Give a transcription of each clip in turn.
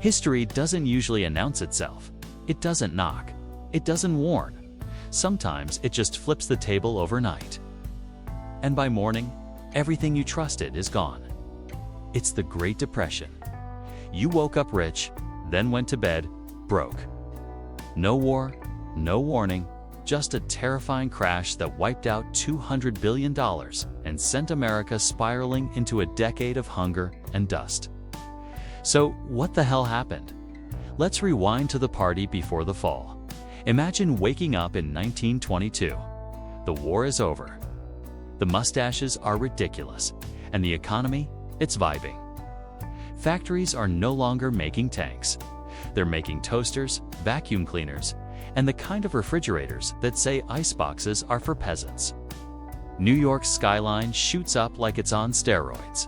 History doesn't usually announce itself. It doesn't knock. It doesn't warn. Sometimes it just flips the table overnight. And by morning, everything you trusted is gone. It's the Great Depression. You woke up rich, then went to bed broke. No war, no warning, just a terrifying crash that wiped out $200 billion and sent America spiraling into a decade of hunger and dust. So, what the hell happened? Let's rewind to the party before the fall. Imagine waking up in 1922. The war is over. The mustaches are ridiculous, and the economy, it's vibing. Factories are no longer making tanks. They're making toasters, vacuum cleaners, and the kind of refrigerators that say ice boxes are for peasants. New York's skyline shoots up like it's on steroids.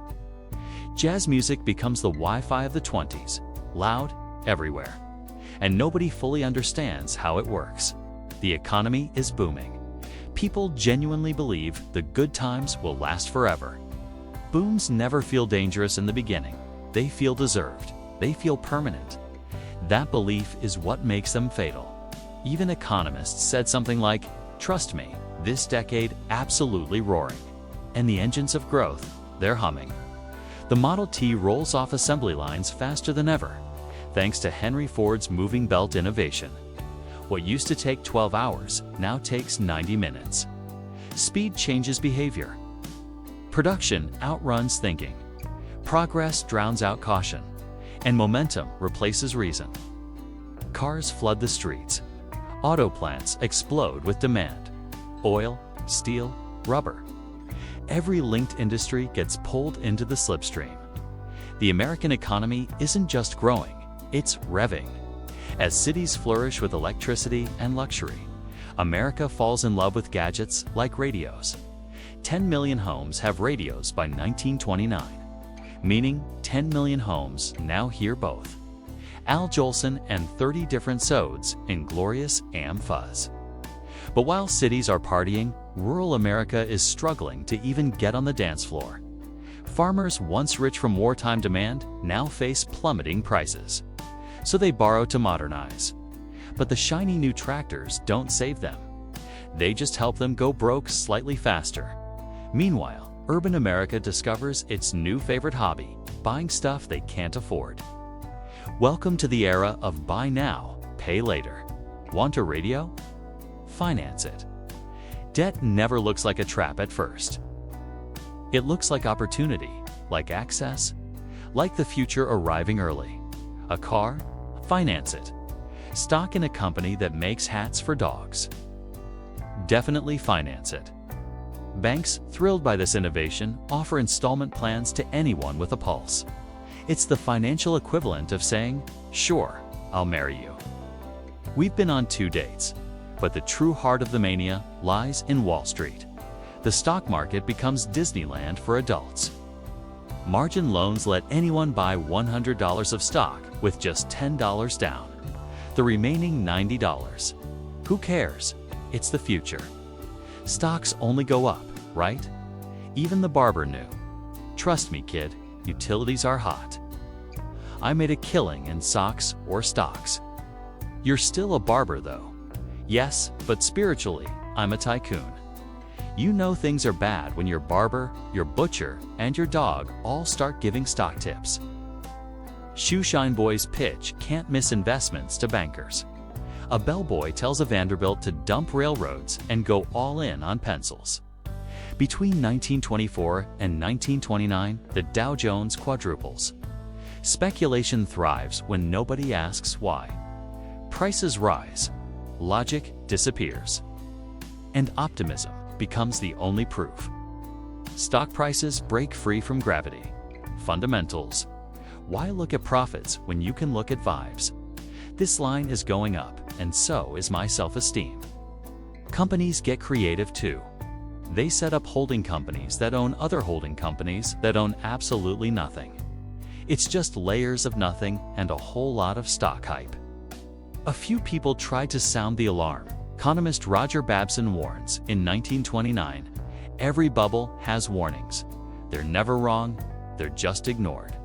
Jazz music becomes the Wi-Fi of the 20s, loud everywhere. And nobody fully understands how it works. The economy is booming. People genuinely believe the good times will last forever. Booms never feel dangerous in the beginning. They feel deserved. They feel permanent. That belief is what makes them fatal. Even economists said something like, "Trust me, this decade absolutely roaring." And the engines of growth, they're humming. The Model T rolls off assembly lines faster than ever, thanks to Henry Ford's moving belt innovation. What used to take 12 hours now takes 90 minutes. Speed changes behavior. Production outruns thinking. Progress drowns out caution. And momentum replaces reason. Cars flood the streets. Auto plants explode with demand. Oil, steel, rubber. Every linked industry gets pulled into the slipstream. The American economy isn't just growing, it's revving. As cities flourish with electricity and luxury, America falls in love with gadgets like radios. 10 million homes have radios by 1929, meaning 10 million homes now hear both. Al Jolson and 30 different sods in glorious AM fuzz. But while cities are partying, rural America is struggling to even get on the dance floor. Farmers once rich from wartime demand now face plummeting prices. So they borrow to modernize. But the shiny new tractors don't save them. They just help them go broke slightly faster. Meanwhile, urban America discovers its new favorite hobby, buying stuff they can't afford. Welcome to the era of buy now, pay later. Want a radio? Finance it. Debt never looks like a trap at first. It looks like opportunity, like access, like the future arriving early. A car? Finance it. Stock in a company that makes hats for dogs? Definitely finance it. Banks, thrilled by this innovation, offer installment plans to anyone with a pulse. It's the financial equivalent of saying, "Sure, I'll marry you." We've been on 2 dates, but the true heart of the mania lies in Wall Street. The stock market becomes Disneyland for adults. Margin loans let anyone buy $100 of stock with just $10 down. The remaining $90. Who cares? It's the future. Stocks only go up, right? Even the barber knew. Trust me, kid, utilities are hot. I made a killing in socks or stocks. You're still a barber though. Yes, but spiritually, I'm a tycoon. You know things are bad when your barber, your butcher, and your dog all start giving stock tips. Shoeshine boys pitch can't miss investments to bankers. A bellboy tells a Vanderbilt to dump railroads and go all in on pencils. Between 1924 and 1929, the Dow Jones quadruples. Speculation thrives when nobody asks why. Prices rise. Logic disappears. And optimism becomes the only proof. Stock prices break free from gravity. Fundamentals. Why look at profits when you can look at vibes? This line is going up, and so is my self-esteem. Companies get creative too. They set up holding companies that own other holding companies that own absolutely nothing. It's just layers of nothing and a whole lot of stock hype. A few people tried to sound the alarm. Economist Roger Babson warns in 1929, every bubble has warnings. They're never wrong, they're just ignored.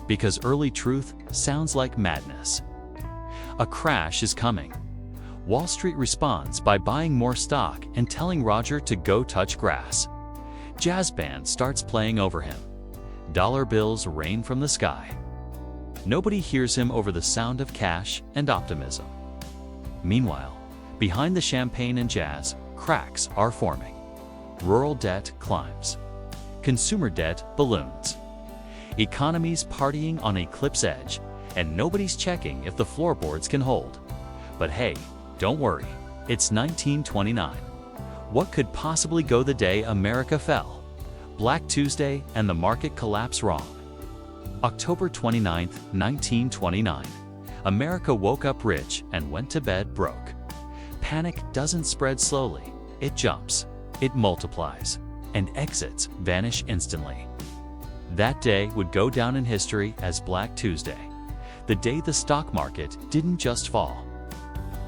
because early truth sounds like madness. A crash is coming. Wall Street responds by buying more stock and telling Roger to go touch grass. Jazz band starts playing over him. Dollar bills rain from the sky. Nobody hears him over the sound of cash and optimism. Meanwhile, behind the champagne and jazz, cracks are forming. Rural debt climbs. Consumer debt balloons. Economies partying on a cliff's edge, and nobody's checking if the floorboards can hold. But hey, don't worry, it's 1929. What could possibly go the day America fell? Black Tuesday and the market collapse wrong. October 29, 1929. America woke up rich and went to bed broke. Panic doesn't spread slowly, it jumps, it multiplies, and exits vanish instantly. That day would go down in history as Black Tuesday, the day the stock market didn't just fall.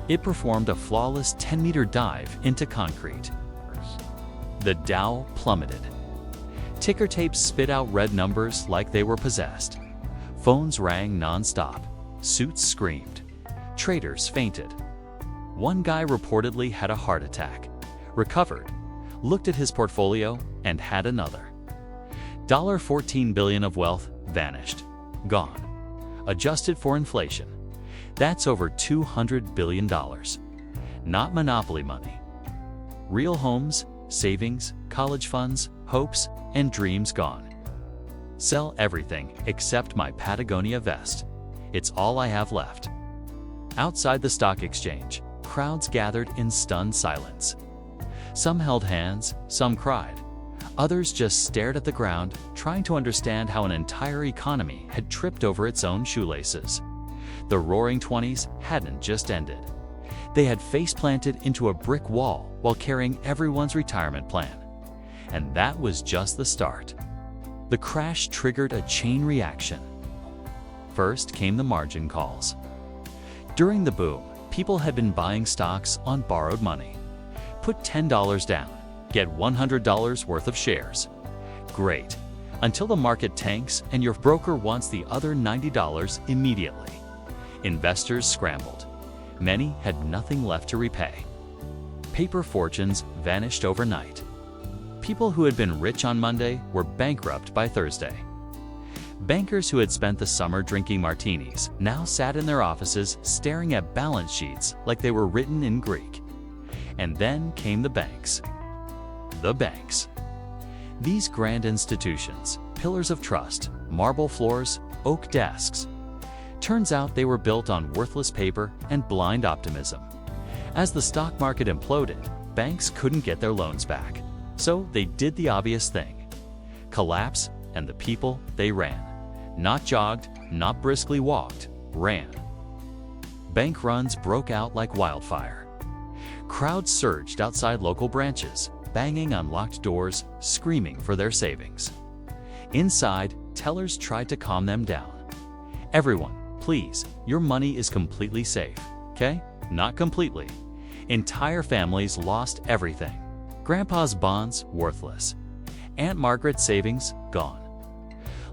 It performed a flawless 10-meter dive into concrete. The Dow plummeted. Ticker tapes spit out red numbers like they were possessed. Phones rang non-stop. Suits screamed. Traders fainted. One guy reportedly had a heart attack, recovered, looked at his portfolio, and had another. $14 billion of wealth vanished, gone. Adjusted for inflation, that's over $200 billion. Not monopoly money. Real homes, savings, college funds, hopes, and dreams gone. Sell everything except my Patagonia vest. It's all I have left. Outside the stock exchange, crowds gathered in stunned silence. Some held hands, some cried. Others just stared at the ground, trying to understand how an entire economy had tripped over its own shoelaces. The Roaring '20s hadn't just ended. They had face-planted into a brick wall while carrying everyone's retirement plan. And that was just the start. The crash triggered a chain reaction. First came the margin calls. During the boom, people had been buying stocks on borrowed money. Put $10 down, get $100 worth of shares. Great, until the market tanks and your broker wants the other $90 immediately. Investors scrambled. Many had nothing left to repay. Paper fortunes vanished overnight. People who had been rich on Monday were bankrupt by Thursday. Bankers who had spent the summer drinking martinis now sat in their offices staring at balance sheets like they were written in Greek. And then came the banks. The banks. These grand institutions, pillars of trust, marble floors, oak desks. Turns out they were built on worthless paper and blind optimism. As the stock market imploded, banks couldn't get their loans back. So they did the obvious thing. Collapse, and the people, they ran. Not jogged, not briskly walked, ran. Bank runs broke out like wildfire. Crowds surged outside local branches, banging on locked doors, screaming for their savings. Inside, tellers tried to calm them down. Everyone, please, your money is completely safe, okay? Not completely. Entire families lost everything. Grandpa's bonds, worthless. Aunt Margaret's savings, gone.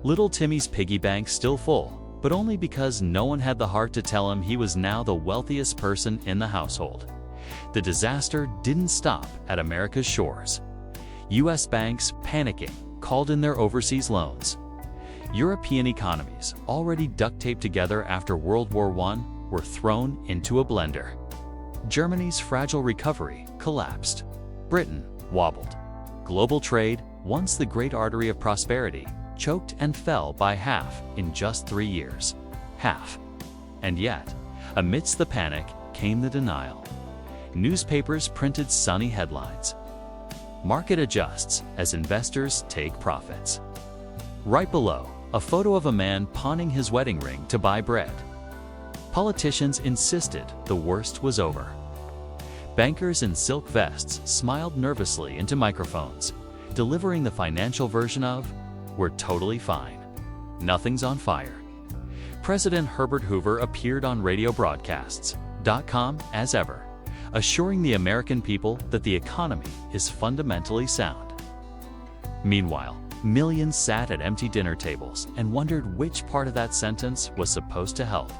Little Timmy's piggy bank still full, but only because no one had the heart to tell him he was now the wealthiest person in the household. The disaster didn't stop at America's shores. U.S. banks, panicking, called in their overseas loans. European economies, already duct-taped together after World War I, were thrown into a blender. Germany's fragile recovery collapsed. Britain wobbled. Global trade, once the great artery of prosperity, choked and fell by half in just 3 years. Half. And yet, amidst the panic came the denial. Newspapers printed sunny headlines. Market adjusts as investors take profits. Right below, a photo of a man pawning his wedding ring to buy bread. Politicians insisted the worst was over. Bankers in silk vests smiled nervously into microphones, delivering the financial version of, "We're totally fine. Nothing's on fire." President Herbert Hoover appeared on radio broadcasts.com as ever, assuring the American people that the economy is fundamentally sound. Meanwhile, Millions sat at empty dinner tables and wondered which part of that sentence was supposed to help.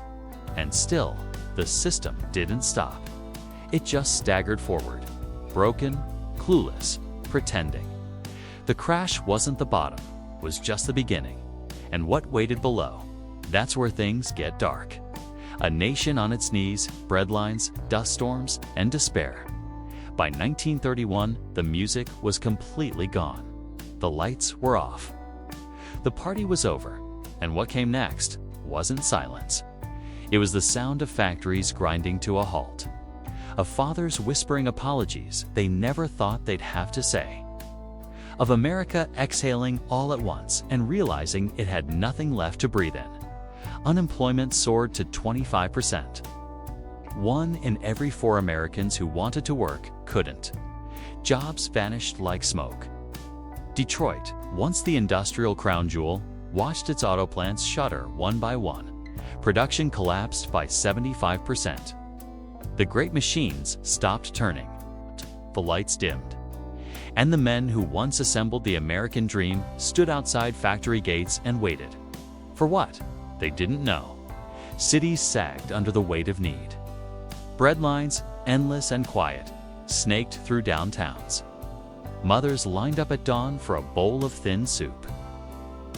And still, the system didn't stop. It just staggered forward, broken, clueless, pretending. The crash wasn't the bottom, was just the beginning. And what waited below? That's where things get dark. A nation on its knees, breadlines, dust storms, and despair. By 1931, the music was completely gone. The lights were off. The party was over, and what came next wasn't silence. It was the sound of factories grinding to a halt. Of fathers whispering apologies they never thought they'd have to say. Of America exhaling all at once and realizing it had nothing left to breathe in. Unemployment soared to 25%. 1 in every 4 Americans who wanted to work couldn't. Jobs vanished like smoke. Detroit, once the industrial crown jewel, watched its auto plants shutter one by one. Production collapsed by 75%. The great machines stopped turning. The lights dimmed. And the men who once assembled the American dream stood outside factory gates and waited. For what? They didn't know. Cities sagged under the weight of need. Bread lines, endless and quiet, snaked through downtowns. Mothers lined up at dawn for a bowl of thin soup.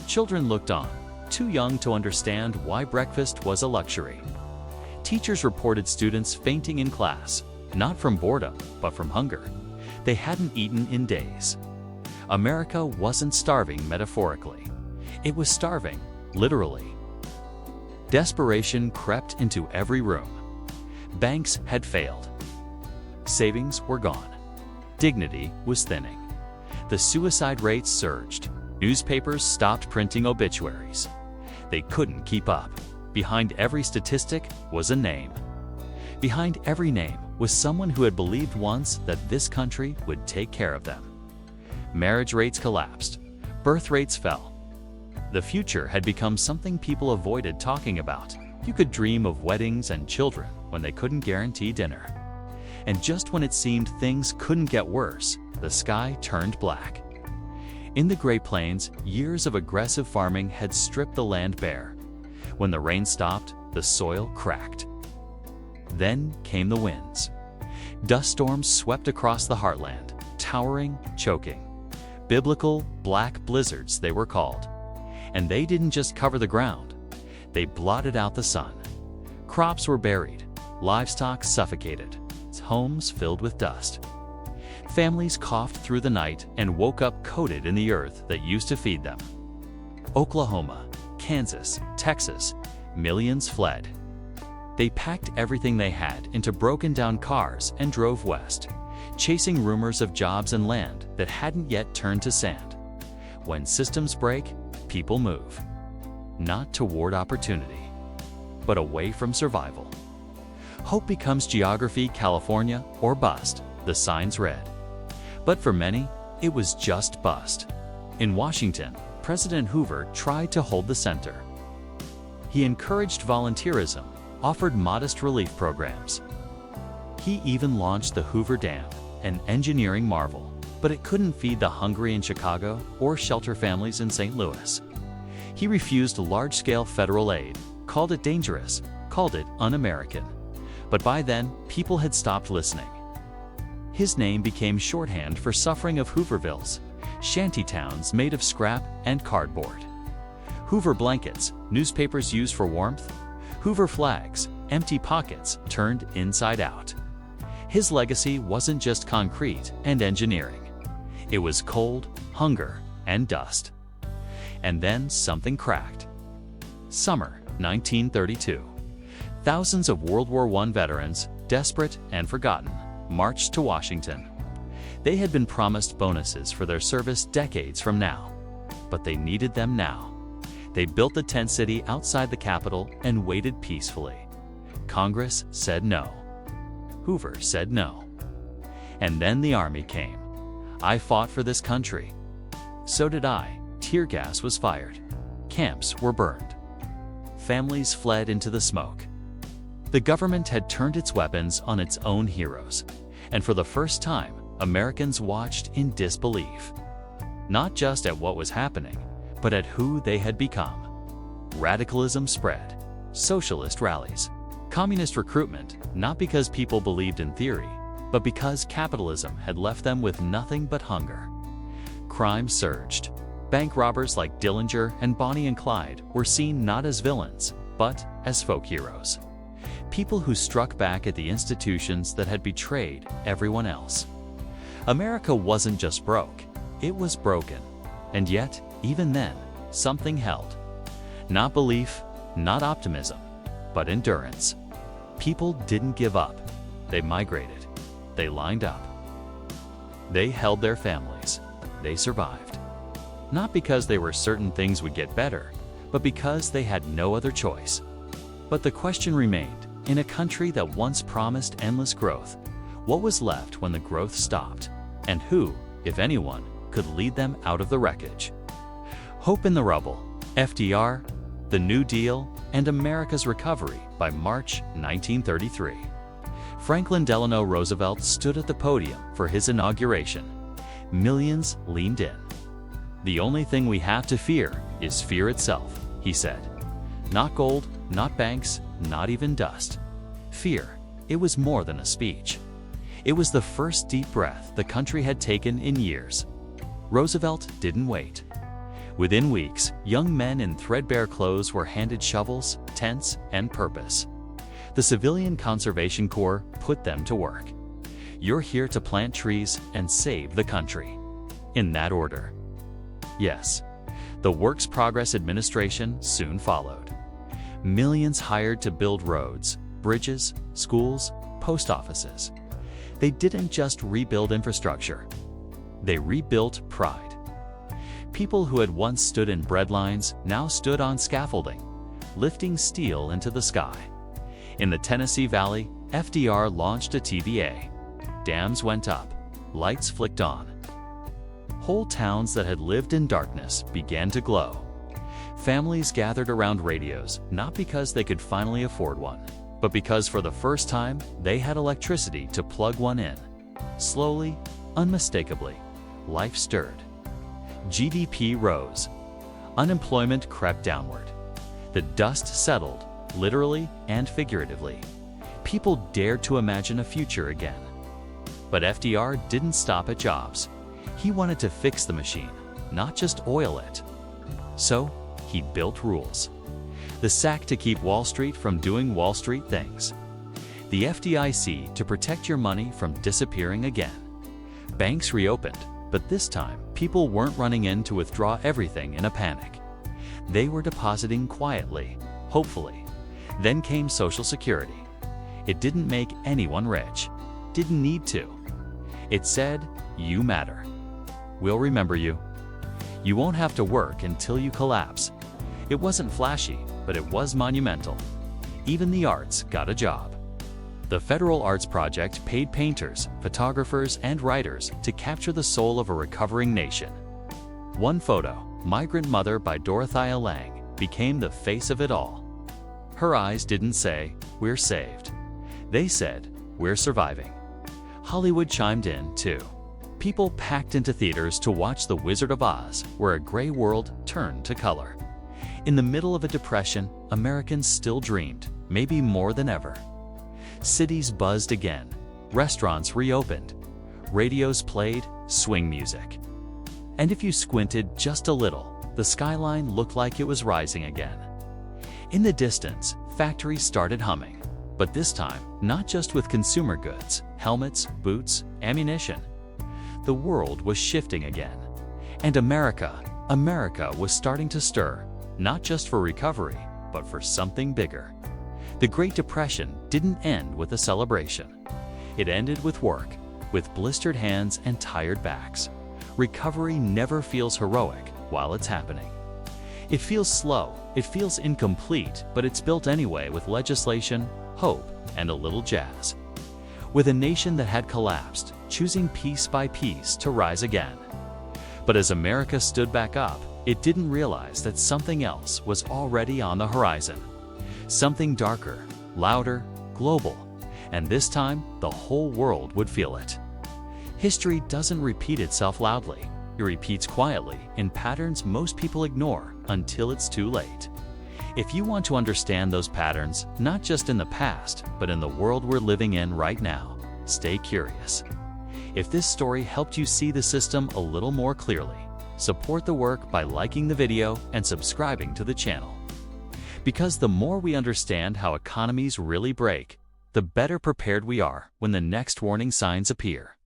Children looked on, too young to understand why breakfast was a luxury. Teachers reported students fainting in class, not from boredom, but from hunger. They hadn't eaten in days. America wasn't starving metaphorically. It was starving, literally. Desperation crept into every room. Banks had failed. Savings were gone. Dignity was thinning. The suicide rates surged. Newspapers stopped printing obituaries. They couldn't keep up. Behind every statistic was a name. Behind every name was someone who had believed once that this country would take care of them. Marriage rates collapsed. Birth rates fell. The future had become something people avoided talking about. You could dream of weddings and children when they couldn't guarantee dinner. And just when it seemed things couldn't get worse, the sky turned black. In the Great Plains, years of aggressive farming had stripped the land bare. When the rain stopped, the soil cracked. Then came the winds. Dust storms swept across the heartland, towering, choking. Biblical black blizzards they were called. And they didn't just cover the ground. They blotted out the sun. Crops were buried, livestock suffocated, homes filled with dust. Families coughed through the night and woke up coated in the earth that used to feed them. Oklahoma, Kansas, Texas, millions fled. They packed everything they had into broken-down cars and drove west, chasing rumors of jobs and land that hadn't yet turned to sand. When systems break, people move. Not toward opportunity, but away from survival. Hope becomes geography, California, or bust, the signs read. But for many, it was just bust. In Washington, President Hoover tried to hold the center. He encouraged volunteerism, offered modest relief programs. He even launched the Hoover Dam, an engineering marvel, but it couldn't feed the hungry in Chicago or shelter families in St. Louis. He refused large-scale federal aid, called it dangerous, called it un-American. But by then, people had stopped listening. His name became shorthand for suffering of Hoovervilles, shanty towns made of scrap and cardboard. Hoover blankets, newspapers used for warmth. Hoover flags, empty pockets turned inside out. His legacy wasn't just concrete and engineering. It was cold, hunger, and dust. And then something cracked. Summer 1932. Thousands of World War I veterans, desperate and forgotten, marched to Washington. They had been promised bonuses for their service decades from now, but they needed them now. They built the tent city outside the Capitol and waited peacefully. Congress said no. Hoover said no. And then the army came. I fought for this country. So did I. Tear gas was fired. Camps were burned. Families fled into the smoke. The government had turned its weapons on its own heroes, and for the first time, Americans watched in disbelief. not just at what was happening, but at who they had become. Radicalism spread, socialist rallies, communist recruitment, not because people believed in theory, but because capitalism had left them with nothing but hunger. Crime surged. Bank robbers like Dillinger and Bonnie and Clyde were seen not as villains, but as folk heroes. People who struck back at the institutions that had betrayed everyone else. America wasn't just broke, it was broken. And yet, even then, something held. Not belief, not optimism, but endurance. People didn't give up. They migrated. They lined up. They held their families. They survived. Not because they were certain things would get better, but because they had no other choice. But the question remained, in a country that once promised endless growth, what was left when the growth stopped? And who, if anyone, could lead them out of the wreckage? Hope in the Rubble, FDR, The New Deal, and America's Recovery by March 1933. Franklin Delano Roosevelt stood at the podium for his inauguration. Millions leaned in. "The only thing we have to fear is fear itself," he said. Not gold, not banks, not even dust. Fear, it was more than a speech. It was the first deep breath the country had taken in years. Roosevelt didn't wait. Within weeks, young men in threadbare clothes were handed shovels, tents, and purpose. The Civilian Conservation Corps put them to work. "You're here to plant trees and save the country." In that order. Yes, the Works Progress Administration soon followed. Millions hired to build roads, bridges, schools, post offices. They didn't just rebuild infrastructure. They rebuilt pride. People who had once stood in breadlines now stood on scaffolding, lifting steel into the sky. In the Tennessee Valley, FDR launched a TVA. Dams went up, lights flicked on. Whole towns that had lived in darkness began to glow. Families gathered around radios, not because they could finally afford one, but because for the first time they had electricity to plug one in. Slowly, unmistakably, life stirred. GDP rose. Unemployment crept downward. The dust settled, literally and figuratively. People dared to imagine a future again. But FDR didn't stop at jobs. He wanted to fix the machine, not just oil it. So, he built rules. The SAC to keep Wall Street from doing Wall Street things. The FDIC to protect your money from disappearing again. Banks reopened, but this time, people weren't running in to withdraw everything in a panic. They were depositing quietly, hopefully. Then came Social Security. It didn't make anyone rich. Didn't need to. It said, "You matter. We'll remember you. You won't have to work until you collapse." It wasn't flashy, but it was monumental. Even the arts got a job. The Federal Arts Project paid painters, photographers, and writers to capture the soul of a recovering nation. One photo, Migrant Mother by Dorothea Lange, became the face of it all. Her eyes didn't say, "We're saved." They said, "We're surviving." Hollywood chimed in, too. People packed into theaters to watch The Wizard of Oz, where a gray world turned to color. In the middle of a depression, Americans still dreamed, maybe more than ever. Cities buzzed again. Restaurants reopened. Radios played swing music. And if you squinted just a little, the skyline looked like it was rising again. In the distance, factories started humming. But this time, not just with consumer goods, helmets, boots, ammunition. The world was shifting again. And America was starting to stir, not just for recovery, but for something bigger. The Great Depression didn't end with a celebration. It ended with work, with blistered hands and tired backs. Recovery never feels heroic while it's happening. It feels slow, it feels incomplete, but it's built anyway with legislation, hope, and a little jazz. With a nation that had collapsed, choosing piece by piece to rise again. But as America stood back up, it didn't realize that something else was already on the horizon. Something darker, louder, global, and this time the whole world would feel it. History doesn't repeat itself loudly. It repeats quietly in patterns most people ignore until it's too late. If you want to understand those patterns, not just in the past, but in the world we're living in right now, stay curious. If this story helped you see the system a little more clearly, support the work by liking the video and subscribing to the channel. Because the more we understand how economies really break, the better prepared we are when the next warning signs appear.